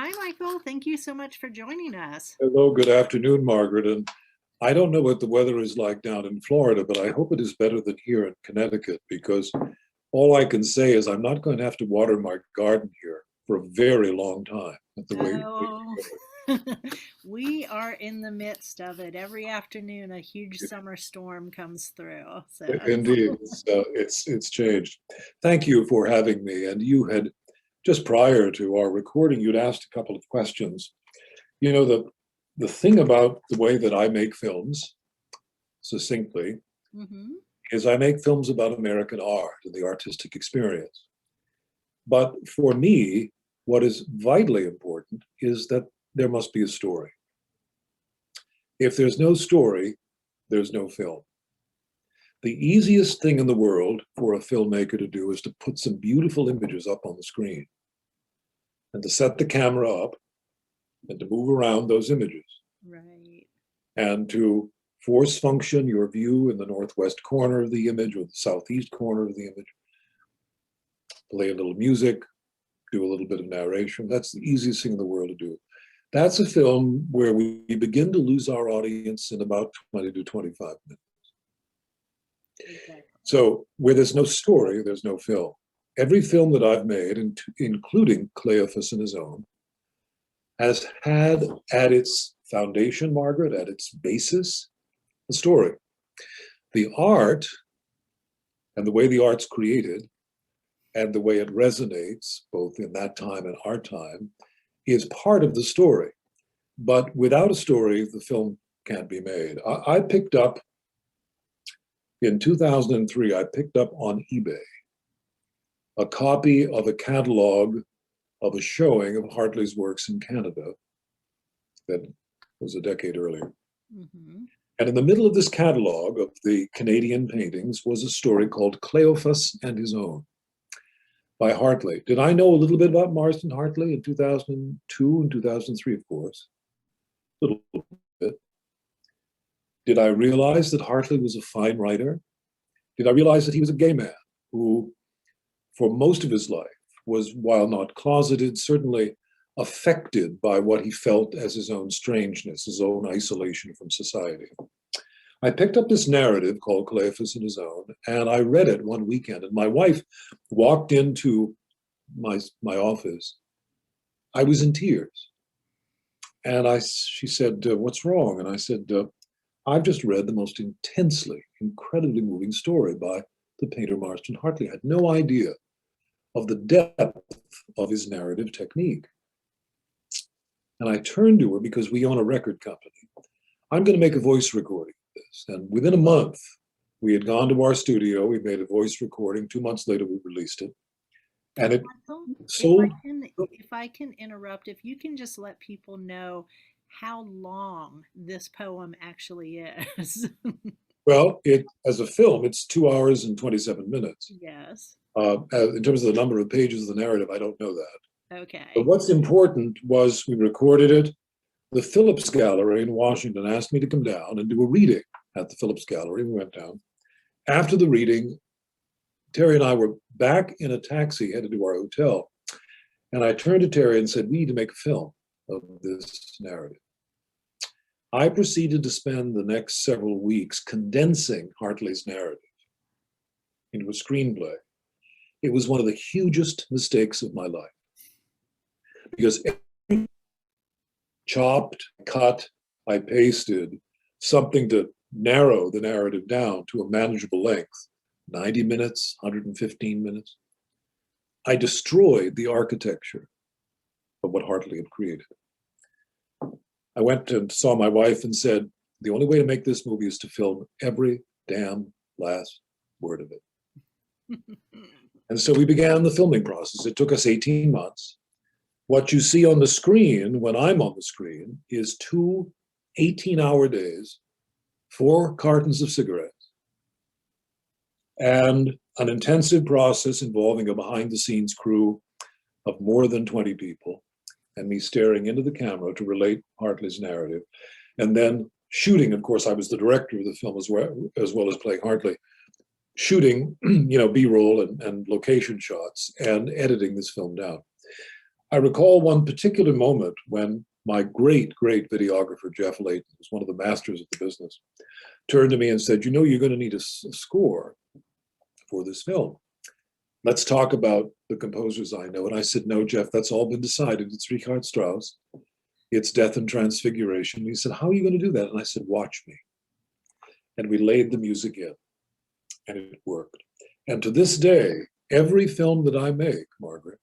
Hi, Michael. Thank you so much for joining us. Hello, good afternoon, Margaret. And I don't know what the weather is like down in Florida, but I hope it is better than here in Connecticut because all I can say is I'm not going to have to water my garden here for a very long time at the rate. Oh, we are in the midst of it. Every afternoon, a huge summer storm comes through. So, Indeed, it's changed. Thank you for having me. And you had just prior to our recording, you'd asked a couple of questions. You know, the thing about the way that I make films, succinctly, hmm is I make films about American art and the artistic experience. But for me, what is vitally important is that there must be a story. If there's no story, there's no film. The easiest thing in the world for a filmmaker to do is to put some beautiful images up on the screen and to set the camera up and to move around those images right. and to force function your view in the northwest corner of the image or the southeast corner of the image, play a little music, do a little bit of narration. That's the easiest thing in the world to do. That's a film where we begin to lose our audience in about 20 to 25 minutes. Exactly. So where there's no story, there's no film. Every film that I've made, including Cleophas and His Own, has had at its foundation, Margaret, at its basis, a story. The art and the way the art's created and the way it resonates, both in that time and our time, is part of the story. But without a story, the film can't be made. I picked up, in 2003, I picked up on eBay a copy of a catalog of a showing of Hartley's works in Canada that was a decade earlier. hmm And in the middle of this catalog of the Canadian paintings was a story called Cleophas and His Own by Hartley. Did I know a little bit about Marston Hartley in 2002 and 2003, of course? A little bit. Did I realize that Hartley was a fine writer? Did I realize that he was a gay man who, for most of his life, was, while not closeted, certainly affected by what he felt as his own strangeness, his own isolation from society? I picked up this narrative called Cleophas and His Own, and I read it one weekend. And my wife walked into my office. I was in tears. And she said, "What's wrong?" And I said, "I've just read the most intensely, incredibly moving story by the painter Marston Hartley. I had no idea of the depth of his narrative technique." And I turned to her because we own a record company. "I'm going to make a voice recording of this." And within a month, we had gone to our studio. We made a voice recording. 2 months later, we released it. And it Michael, sold. if I can interrupt, if you can just let people know how long this poem actually is. Well, as a film, it's 2 hours and 27 minutes. Yes. In terms of the number of pages of the narrative, I don't know that. But Okay. what's important was we recorded it. The Phillips Gallery in Washington asked me to come down and do a reading at the Phillips Gallery. We went down. After the reading, Terry and I were back in a taxi headed to our hotel. And I turned to Terry and said, "We need to make a film of this narrative." I proceeded to spend the next several weeks condensing Hartley's narrative into a screenplay. It was one of the hugest mistakes of my life because chopped, cut, I pasted something to narrow the narrative down to a manageable length, 90 minutes, 115 minutes. I destroyed the architecture of what Hartley had created. I went and saw my wife and said, "The only way to make this movie is to film every damn last word of it." And so we began the filming process. It took us 18 months. What you see on the screen when I'm on the screen is 2 18-hour days, 4 cartons of cigarettes, and an intensive process involving a behind-the-scenes crew of more than 20 people, and me staring into the camera to relate Hartley's narrative. And then shooting, of course, I was the director of the film as well as playing Hartley, shooting, B-roll and location shots and editing this film down. I recall one particular moment when my great, great videographer, Jeff Layton, who's one of the masters of the business, turned to me and said, you know, you're going to need a score for this film. Let's talk about the composers I know. And I said, no, Jeff, that's all been decided. It's Richard Strauss. It's Death and Transfiguration. And he said, how are you going to do that? And I said, watch me. And we laid the music in, and it worked. And to this day, every film that I make, Margaret,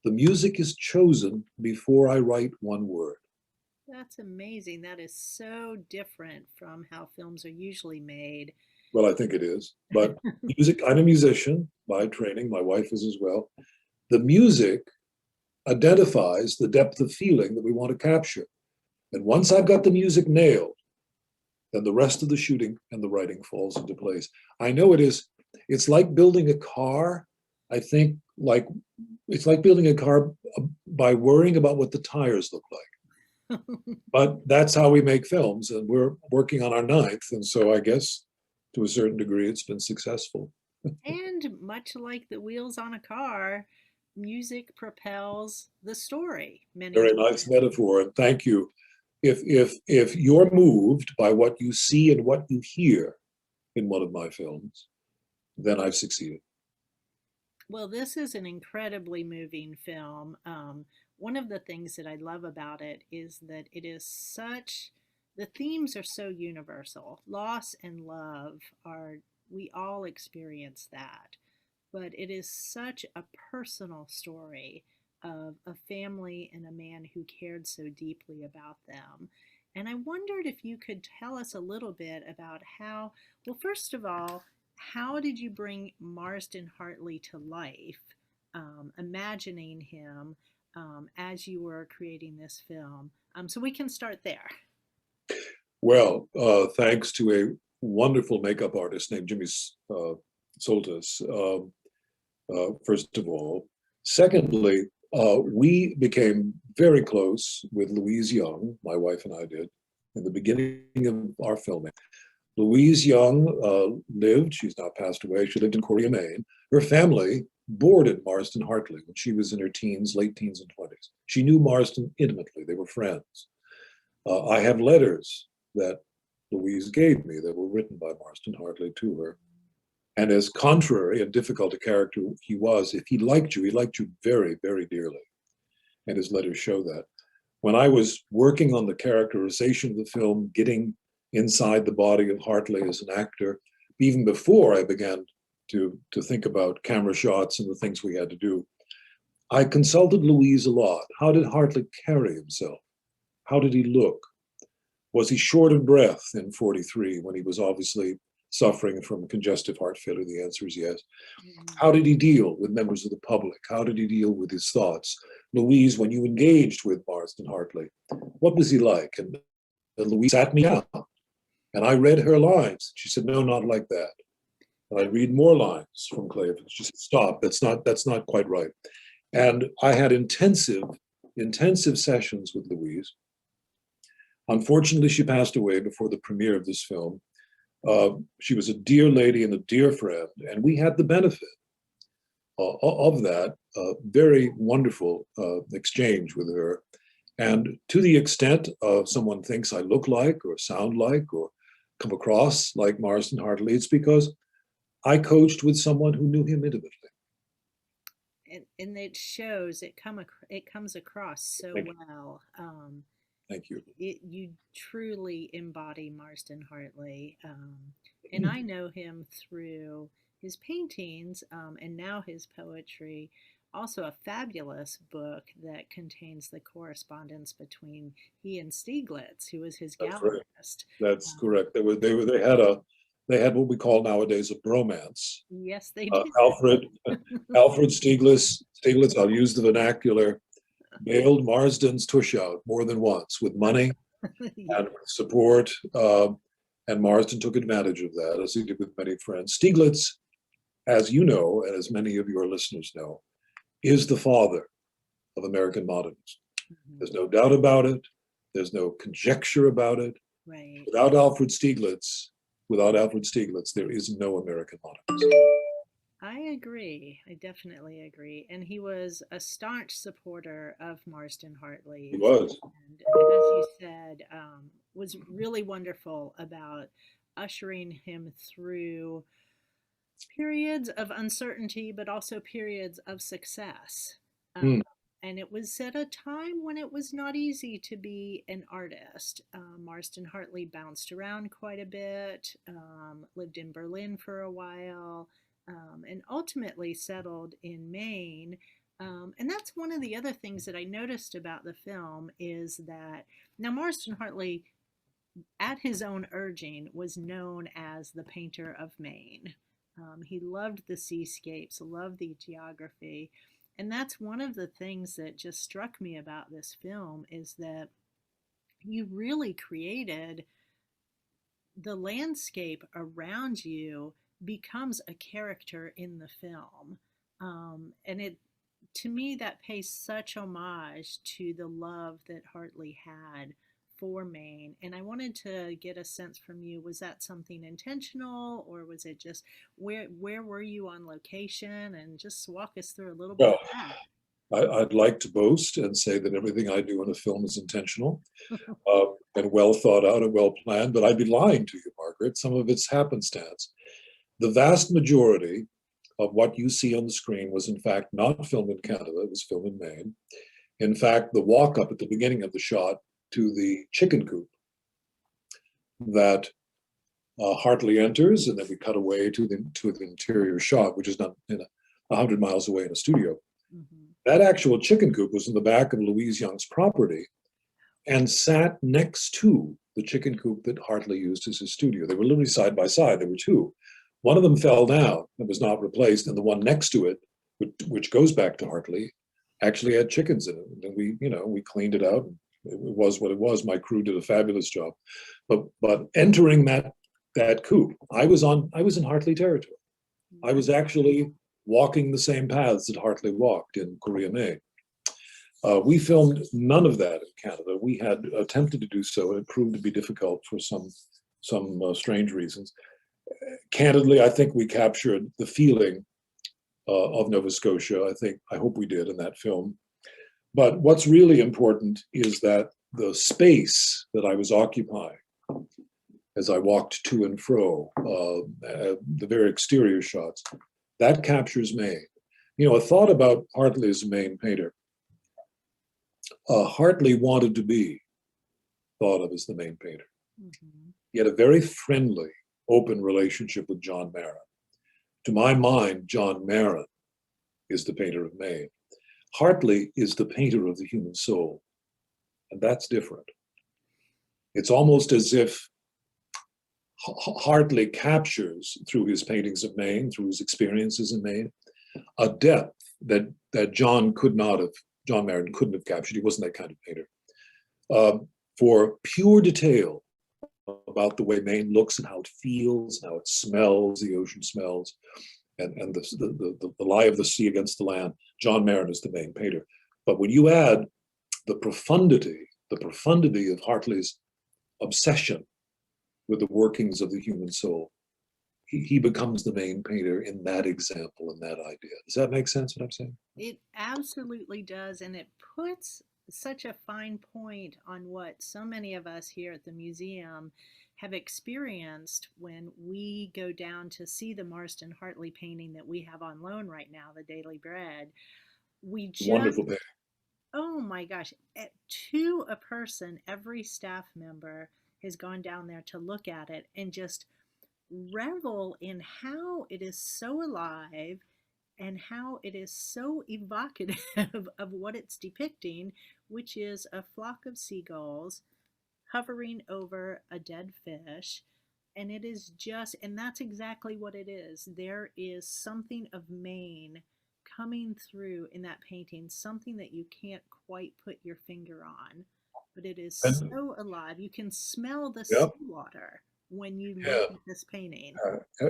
the music is chosen before I write one word. That's amazing. That is so different from how films are usually made. Well, I think it is. But music, I'm a musician by training. My wife is as well. The music identifies the depth of feeling that we want to capture. And once I've got the music nailed, then the rest of the shooting and the writing falls into place. I know it is. It's like building a car. I think it's like building a car by worrying about what the tires look like. But that's how we make films, and we're working on our 9th. And so I guess to a certain degree, it's been successful. And much like the wheels on a car, music propels the story many Very times. nice metaphor, and thank you. If you're moved by what you see and what you hear in one of my films, then I've succeeded. Well, this is an incredibly moving film. One of the things that I love about it is that the themes are so universal. Loss and love we all experience that. But it is such a personal story of a family and a man who cared so deeply about them. And I wondered if you could tell us a little bit about well, first of all, how did you bring Marsden Hartley to life, imagining him as you were creating this film? So we can start there. Well, thanks to a wonderful makeup artist named Jimmy Soltis, first of all. Secondly, we became very close with Louise Young, my wife and I did, in the beginning of our filming. Louise Young she's now passed away, she lived in Korea, Maine. Her family boarded Marston Hartley when she was in her teens, late teens and 20s. She knew Marston intimately, they were friends. I have letters that Louise gave me that were written by Marston Hartley to her. And as contrary and difficult a character he was, if he liked you very, very dearly. And his letters show that. When I was working on the characterization of the film, getting inside the body of Hartley as an actor, even before I began to think about camera shots and the things we had to do, I consulted Louise a lot. How did Hartley carry himself? How did he look? Was he short of breath in 43 when he was obviously suffering from congestive heart failure? The answer is yes. How did he deal with members of the public? How did he deal with his thoughts? Louise, when you engaged with Marston Hartley, what was he like? And Louise sat me down, and I read her lines. She said, no, not like that. And I read more lines from Cleophas. She said, stop, that's not quite right. And I had intensive sessions with Louise. Unfortunately, she passed away before the premiere of this film. She was a dear lady and a dear friend, and we had the benefit of that very wonderful exchange with her. And to the extent someone thinks I look like or sound like or come across like Marston Hartley, it's because I coached with someone who knew him intimately. And it shows, it comes across so well. Thank you. You truly embody Marston Hartley. And I know him through his paintings and now his poetry. Also, a fabulous book that contains the correspondence between he and Stieglitz, who was his gallerist. That's correct. They had what we call nowadays a bromance. Yes, they did. Alfred Stieglitz, I'll use the vernacular, bailed Marsden's tush out more than once with money and with support. And Marsden took advantage of that, as he did with many friends. Stieglitz, as you know, and as many of your listeners know, is the father of American modernism. There's no doubt about it. There's no conjecture about it. Right. Without Alfred Stieglitz, there is no American modernism. I agree. I definitely agree. And he was a staunch supporter of Marston He Hartley. was. And as you said, was really wonderful about ushering him through periods of uncertainty, but also periods of success. Hmm. And it was at a time when it was not easy to be an artist. Marston Hartley bounced around quite a bit, lived in Berlin for a while, and ultimately settled in Maine. And that's one of the other things that I noticed about the film is that now Marston Hartley, at his own urging, was known as the painter of Maine. He loved the seascapes, loved the geography. And that's one of the things that just struck me about this film is that you really created the landscape around you becomes a character in the film. And it, to me, that pays such homage to the love that Hartley had for Maine. And I wanted to get a sense from you, was that something intentional, or was it just where were you on location? And just walk us through a little bit Well, of that. I'd like to boast and say that everything I do in a film is intentional, uh, and well thought out and well planned, but I'd be lying to you, Margaret. Some of it's happenstance. The vast majority of what you see on the screen was, in fact, not filmed in Canada, it was filmed in Maine. In fact, the walk up at the beginning of the shot to the chicken coop that Hartley enters, and then we cut away to the interior shot, which is not 100 miles away in a studio. Mm-hmm. That actual chicken coop was in the back of Louise Young's property and sat next to the chicken coop that Hartley used as his studio. They were literally side by side. There were two. One of them fell down and was not replaced, and the one next to it, which goes back to Hartley, actually had chickens in it. And we cleaned it out. It was what it was. My crew did a fabulous job. But entering that coop, I was in Hartley territory. I was actually walking the same paths that Hartley walked in Korea, Maine. We filmed none of that in Canada. We had attempted to do so, and it proved to be difficult for some strange reasons. Candidly, I think we captured the feeling of Nova Scotia. I hope we did in that film. But what's really important is that the space that I was occupying as I walked to and fro, the very exterior shots, that captures Maine. A thought about Hartley as a Maine painter. Hartley wanted to be thought of as the Maine painter. Mm-hmm. He had a very friendly, open relationship with John Marin. To my mind, John Marin is the painter of Maine. Hartley is the painter of the human soul, and that's different. It's almost as if Hartley captures, through his paintings of Maine, through his experiences in Maine, a depth that John Marin couldn't have captured. He wasn't that kind of painter. For pure detail about the way Maine looks and how it feels, and how it smells, the ocean smells, and the lie of the sea against the land, John Marin is the Maine painter. But when you add the profundity of Hartley's obsession with the workings of the human soul, he becomes the Maine painter in that example and that idea. Does that make sense, what I'm saying? It absolutely does. And it puts such a fine point on what so many of us here at the museum have experienced when we go down to see the Marston Hartley painting that we have on loan right now, the Daily Bread. We just, Wonderful painting. oh my gosh, to a person, every staff member has gone down there to look at it and just revel in how it is so alive and how it is so evocative of what it's depicting, which is a flock of seagulls hovering over a dead fish. And it is just, and that's exactly what it is. There is something of Maine coming through in that painting, something that you can't quite put your finger on, but it is And so alive. You can smell the yeah, seawater when you look yeah, at this painting.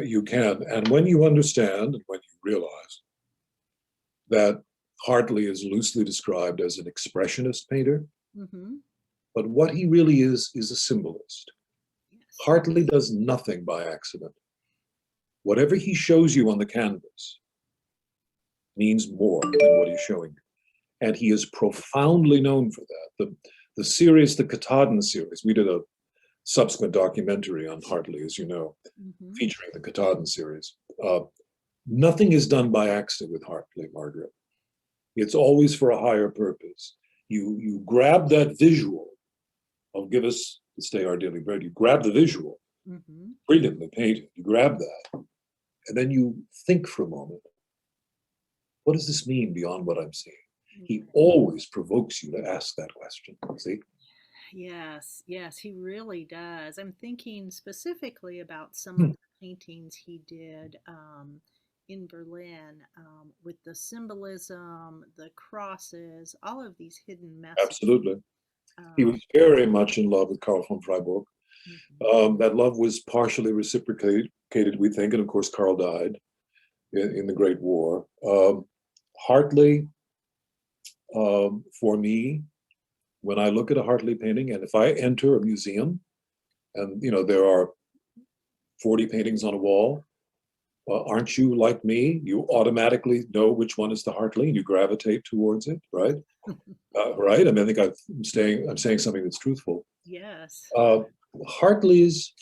you can. And when you understand and when you realize that Hartley is loosely described as an expressionist painter, Mm-hmm. but what he really is a symbolist. Yes. Hartley does nothing by accident. Whatever he shows you on the canvas, means more than what he's showing you. And he is profoundly known for that. The series, the Katahdin series, we did a subsequent documentary on Hartley, as you know, featuring the Katahdin series. Nothing is done by accident with Hartley, Margaret. It's always for a higher purpose. You grab that visual of "Give us this day our daily bread." You grab the visual, brilliantly painted. You grab that, and then you think for a moment, what does this mean beyond what I'm seeing? He always provokes you to ask that question. See? Yes, yes, he really does. I'm thinking specifically about some of the paintings he did in Berlin with the symbolism, the crosses, all of these hidden messages. Absolutely. He was very much in love with Karl von Freiburg. That love was partially reciprocated, we think, and of course, Karl died in the Great War. Hartley, for me, when I look at a Hartley painting, and if I enter a museum, and there are 40 paintings on a wall, aren't you like me? You automatically know which one is the Hartley, and you gravitate towards it, right? Right. I mean, I think I'm saying something that's truthful. Yes. Hartley's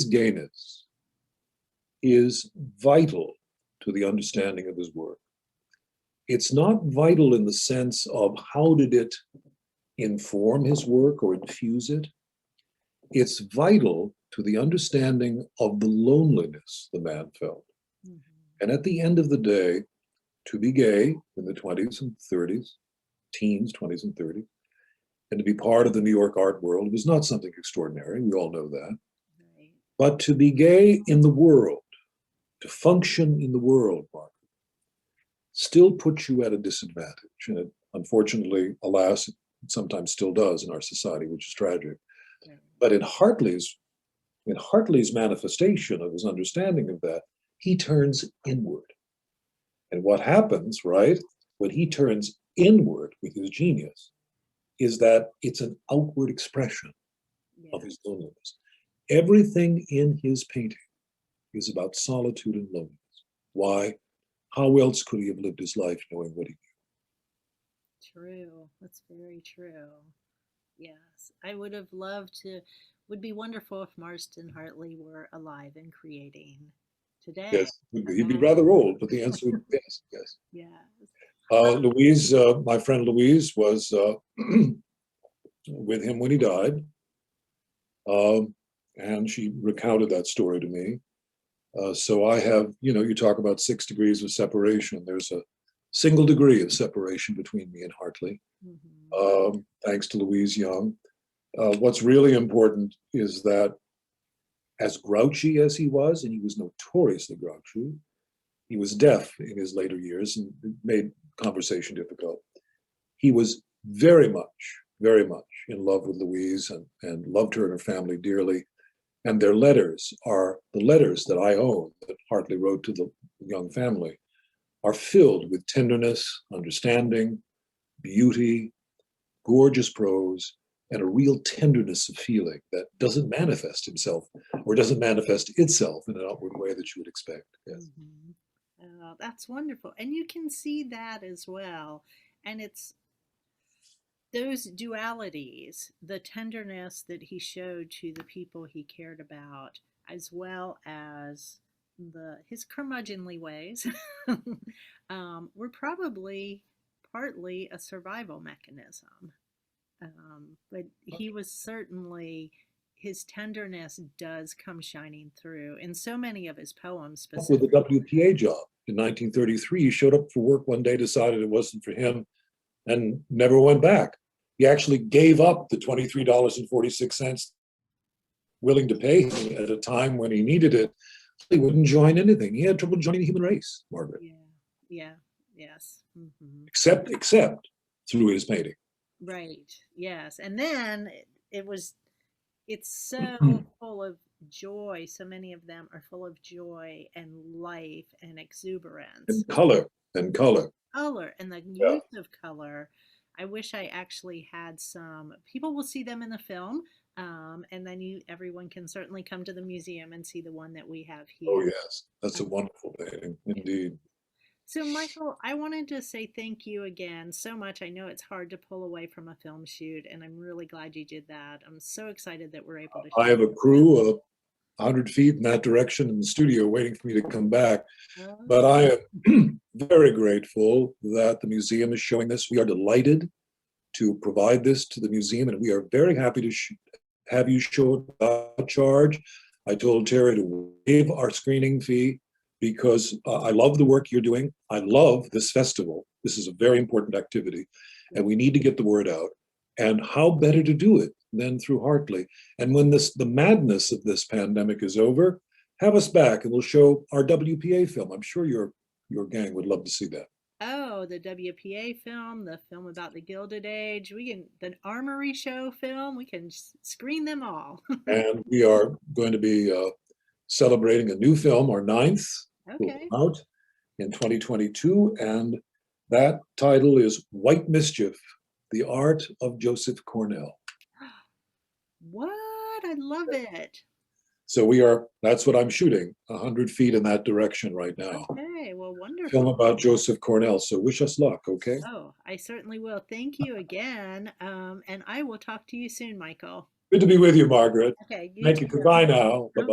gayness is vital to the understanding of his work. It's not vital in the sense of how did it inform his work or infuse it. It's vital to the understanding of the loneliness the man felt. And at the end of the day, to be gay in the 20s and 30s, teens, 20s and 30s, and to be part of the New York art world was not something extraordinary. We all know that. Right. But to be gay in the world, to function in the world, Margaret, still puts you at a disadvantage. And it, unfortunately, alas, it sometimes still does in our society, which is tragic. Yeah. But in Hartley's manifestation of his understanding of that, he turns inward. And what happens, right, when he turns inward with his genius, is that it's an outward expression of his loneliness. Everything in his painting is about solitude and loneliness. Why? How else could he have lived his life knowing what he knew? True. That's very true. Yes. I would have loved to, would be wonderful if Marston Hartley were alive and creating today. Yes, he'd be rather old, but the answer would be yes, yes. Yes. Louise, my friend Louise, was with him when he died, and she recounted that story to me. So I have, you talk about 6 degrees of separation. There's a single degree of separation between me and Hartley, thanks to Louise Young. What's really important is that as grouchy as he was, and he was notoriously grouchy, he was deaf in his later years and it made conversation difficult. He was very much in love with Louise and loved her and her family dearly. And their letters are the letters that I own, that Hartley wrote to the young family, are filled with tenderness, understanding, beauty, gorgeous prose, and a real tenderness of feeling that doesn't manifest itself in an outward way that you would expect. Yes. That's wonderful. And you can see that as well. And it's those dualities, the tenderness that he showed to the people he cared about, as well as his curmudgeonly ways, were probably partly a survival mechanism. But he was certainly, his tenderness does come shining through in so many of his poems. With the WPA job in 1933, he showed up for work one day, decided it wasn't for him, and never went back. He actually gave up the $23.46 willing to pay him at a time when he needed it. He wouldn't join anything. He had trouble joining the human race, Margaret. Yes. Except through his painting. Right. Yes. And then it's so full of joy. So many of them are full of joy and life and exuberance. And color. Color and the use of color. I wish I actually had some. People will see them in the film, and then everyone can certainly come to the museum and see the one that we have here. Oh yes, that's a wonderful painting, indeed. So, Michael, I wanted to say thank you again so much. I know it's hard to pull away from a film shoot, and I'm really glad you did that. I'm so excited that we're able to I share. have a crew of 100 feet in that direction in the studio waiting for me to come back. But Oh, I am very grateful that the museum is showing this. We are delighted to provide this to the museum, and we are very happy to have you show it without charge. I told Terry to waive our screening fee because I love the work you're doing. I love this festival. This is a very important activity, and we need to get the word out. And how better to do it than through Hartley? And when the madness of this pandemic is over, have us back, and we'll show our WPA film. I'm sure your gang would love to see that. oh, the WPA film, the film about the Gilded Age. We can the Armory Show film. We can screen them all. And we are going to be celebrating a new film, our ninth, will Okay. come out in 2022. And that title is White Mischief, The Art of Joseph Cornell. What? I love it. So that's what I'm shooting, 100 feet in that direction right now. Okay. Well, Film wonderful. about Joseph Cornell. So wish us luck, okay? Oh, I certainly will. Thank you again. And I will talk to you soon, Michael. Good to be with you, Margaret. Okay, you Thank you. too. Goodbye now. Bye bye.